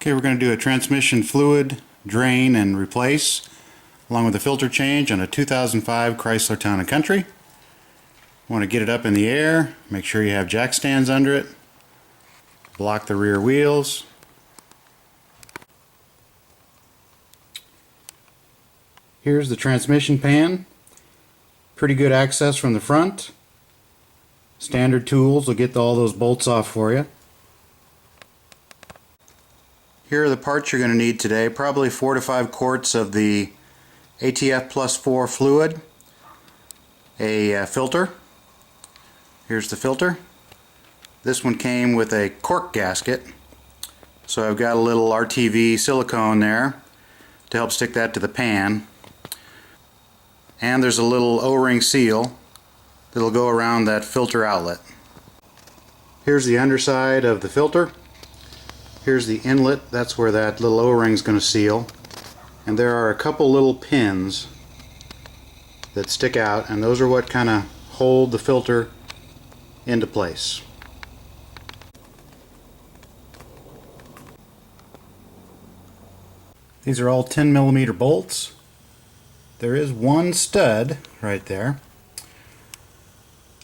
Okay, we're going to do a transmission fluid drain and replace along with a filter change on a 2005 Chrysler Town & Country. Want to get it up in the air, make sure you have jack stands under it, block the rear wheels. Here's the transmission pan. Pretty good access from the front. Standard tools will get all those bolts off for you. Here are the parts you're going to need today. Probably 4 to 5 quarts of the ATF plus 4 fluid, a filter. Here's the filter. This one came with a cork gasket, so I've got a little RTV silicone there to help stick that to the pan. And there's a little O-ring seal that'll go around that filter outlet. Here's the underside of the filter. Here's the inlet. That's where that little O-ring is going to seal. And there are a couple little pins that stick out, and those are what kind of hold the filter into place. These are all 10mm bolts. There is one stud right there.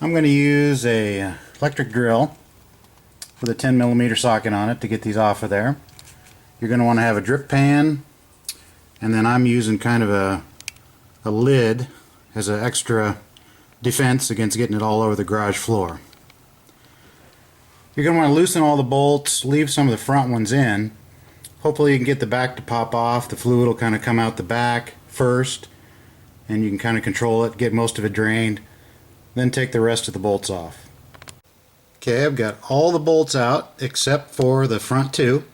I'm going to use a electric drill with a 10mm socket on it to get these off of there. You're going to want to have a drip pan, and then I'm using kind of a lid as an extra defense against getting it all over the garage floor. You're going to want to loosen all the bolts, leave some of the front ones in. Hopefully you can get the back to pop off. The fluid will kind of come out the back first, and you can kind of control it, get most of it drained, then take the rest of the bolts off. Okay, I've got all the bolts out except for the front two.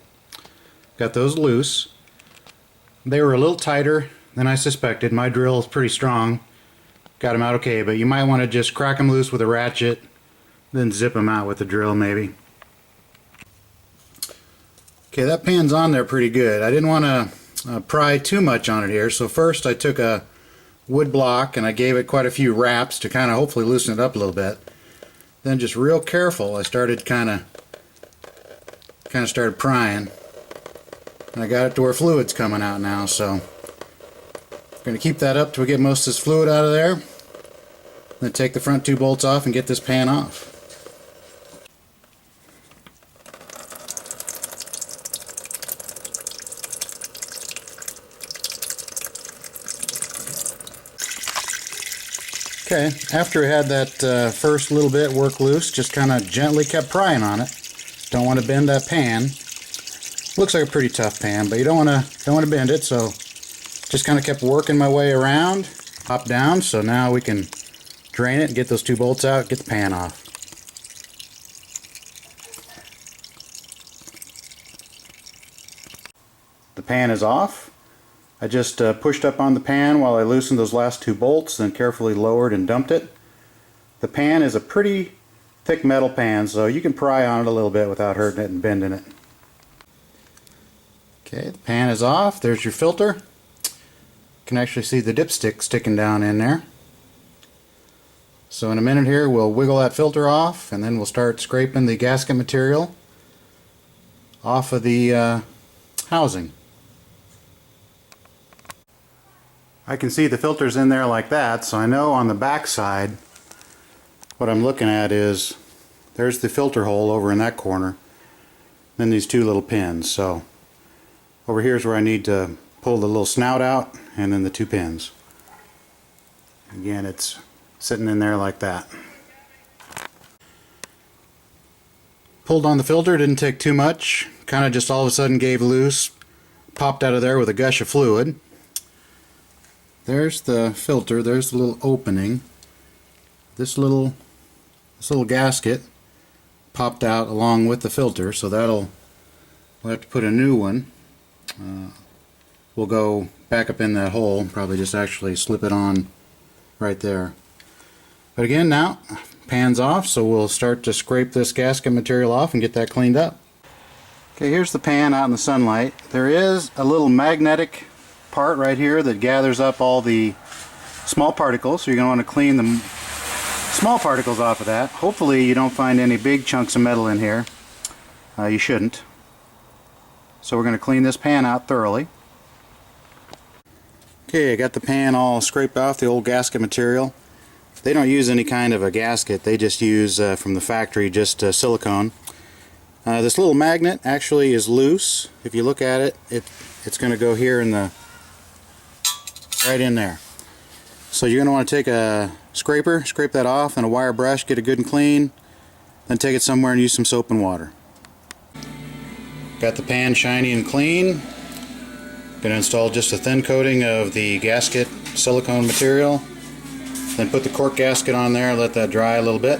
Got those loose. They were a little tighter than I suspected. My drill is pretty strong. Got them out okay, but you might want to just crack them loose with a ratchet, then zip them out with the drill maybe. Okay, that pan's on there pretty good. I didn't want to pry too much on it here, so first I took a wood block and I gave it quite a few raps to kind of hopefully loosen it up a little bit. Then just real careful I started kind of started prying, and I got it to where fluid's coming out now, so I'm going to keep that up till we get most of this fluid out of there. Then take the front two bolts off and get this pan off. Okay, after I had that first little bit work loose, just kind of gently kept prying on it. Don't want to bend that pan. Looks like a pretty tough pan, but you don't want to bend it, so just kind of kept working my way around, up down, so now we can drain it and get those two bolts out, get the pan off. The pan is off. I just pushed up on the pan while I loosened those last two bolts, then carefully lowered and dumped it. The pan is a pretty thick metal pan, so you can pry on it a little bit without hurting it and bending it. Okay, the pan is off. There's your filter. You can actually see the dipstick sticking down in there. So in a minute here we'll wiggle that filter off, and then we'll start scraping the gasket material off of the housing. I can see the filters in there like that, so I know on the back side what I'm looking at is there's the filter hole over in that corner, then these two little pins. So over here is where I need to pull the little snout out, and then the two pins. Again, it's sitting in there like that. Pulled on the filter, didn't take too much, kind of just all of a sudden gave loose, popped out of there with a gush of fluid. There's the filter, there's the little opening. This little gasket popped out along with the filter, so we'll have to put a new one. We'll go back up in that hole, probably just actually slip it on right there. But again, now pan's off, so we'll start to scrape this gasket material off and get that cleaned up. Okay, here's the pan out in the sunlight. There is a little magnetic part right here that gathers up all the small particles, so you're going to want to clean the small particles off of that. Hopefully you don't find any big chunks of metal in here. You shouldn't. So we're going to clean this pan out thoroughly. Okay, I got the pan all scraped off the old gasket material. They don't use any kind of a gasket, they just use from the factory just silicone. This little magnet actually is loose. If you look at it, it's going to go here in the right in there. So you're going to want to take a scraper, scrape that off, and a wire brush, get it good and clean, then take it somewhere and use some soap and water. Got the pan shiny and clean. Going to install just a thin coating of the gasket silicone material, then put the cork gasket on there, let that dry a little bit.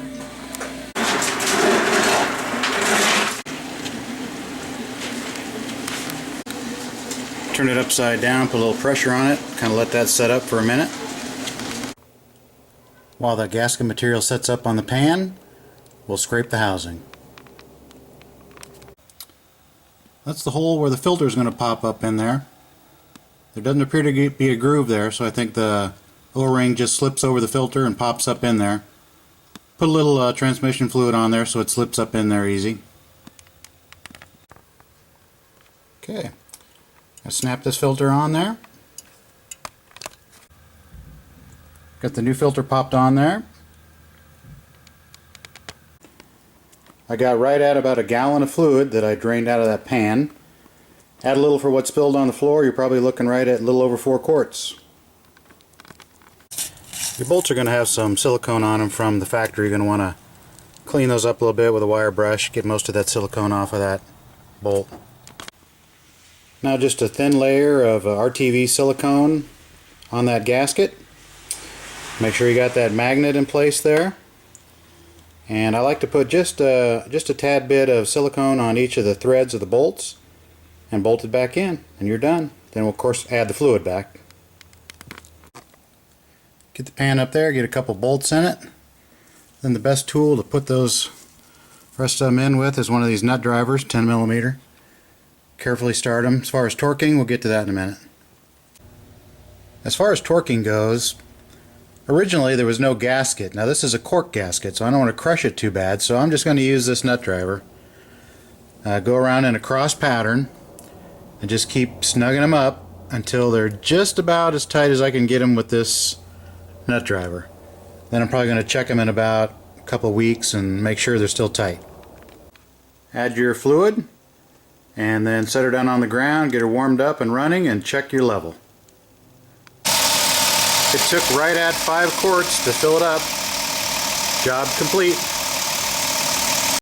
Turn it upside down, put a little pressure on it, kind of let that set up for a minute. While that gasket material sets up on the pan, we'll scrape the housing. That's the hole where the filter is going to pop up in there. There doesn't appear to be a groove there, so I think the O-ring just slips over the filter and pops up in there. Put a little transmission fluid on there so it slips up in there easy. Okay, I snap this filter on there. Got the new filter popped on there. I got right at about a gallon of fluid that I drained out of that pan. Add a little for what spilled on the floor, you're probably looking right at a little over 4 quarts. Your bolts are going to have some silicone on them from the factory. You're going to want to clean those up a little bit with a wire brush, get most of that silicone off of that bolt. Now just a thin layer of RTV silicone on that gasket. Make sure you got that magnet in place there. And I like to put just a tad bit of silicone on each of the threads of the bolts and bolt it back in, and you're done. Then we'll of course add the fluid back. Get the pan up there, get a couple bolts in it. Then the best tool to put those rest of them in with is one of these nut drivers, 10mm. Carefully start them. As far as torquing, we'll get to that in a minute. As far as torquing goes, originally there was no gasket. Now this is a cork gasket, so I don't want to crush it too bad, so I'm just going to use this nut driver. Go around in a cross pattern and just keep snugging them up until they're just about as tight as I can get them with this nut driver. Then I'm probably going to check them in about a couple weeks and make sure they're still tight. Add your fluid and then set her down on the ground, get her warmed up and running, and check your level. It took right at 5 quarts to fill it up. Job complete.